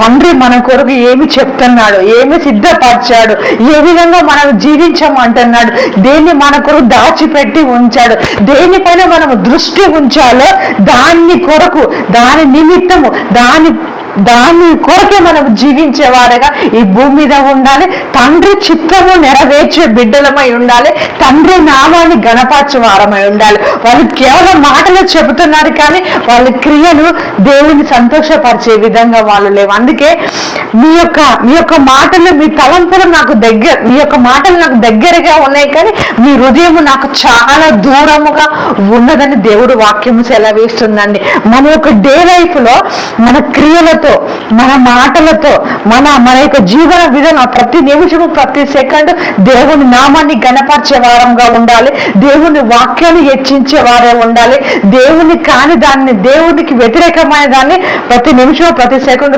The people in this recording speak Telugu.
తండ్రి మన కొరకు ఏమి చెప్తున్నాడు, ఏమి సిద్ధపరిచాడు, ఏ విధంగా మనం జీవించమంటున్నాడు, దేన్ని మన కొరకు దాచిపెట్టి ఉంచాడు, దేనిపైన మనం దృష్టి ఉంచాలో దాని కొరకు, దాని నిమిత్తము, దాని కొరకే మనం జీవించేవారుగా ఈ భూమి మీద ఉండాలి. తండ్రి చిత్తము నెరవేర్చే బిడ్డలమై ఉండాలి. తండ్రి నామాన్ని గణపరచే వారమై ఉండాలి. వాళ్ళు కేవలం మాటలు చెబుతున్నారు కానీ వాళ్ళ క్రియలు దేవుని సంతోషపరిచే విధంగా వాళ్ళు లేవు. అందుకే మీ యొక్క మాటలు, మీ తలంపులు నాకు మీ యొక్క మాటలు నాకు దగ్గరగా ఉన్నాయి కానీ మీ హృదయం నాకు చాలా దూరముగా ఉన్నదని దేవుడు వాక్యము సెలవిస్తుందండి. మన యొక్క డే లైఫ్ లో మన క్రియలతో, మన మాటలతో, మన యొక్క జీవన విధానం ప్రతి నిమిషము, ప్రతి సెకండ్ దేవుని నామాన్ని గణపరిచే వారంగా ఉండాలి. దేవుని వాక్యాన్ని హెచ్చించే వారే ఉండాలి. దేవునికి వ్యతిరేకమైన దాన్ని ప్రతి నిమిషం, ప్రతి సెకండ్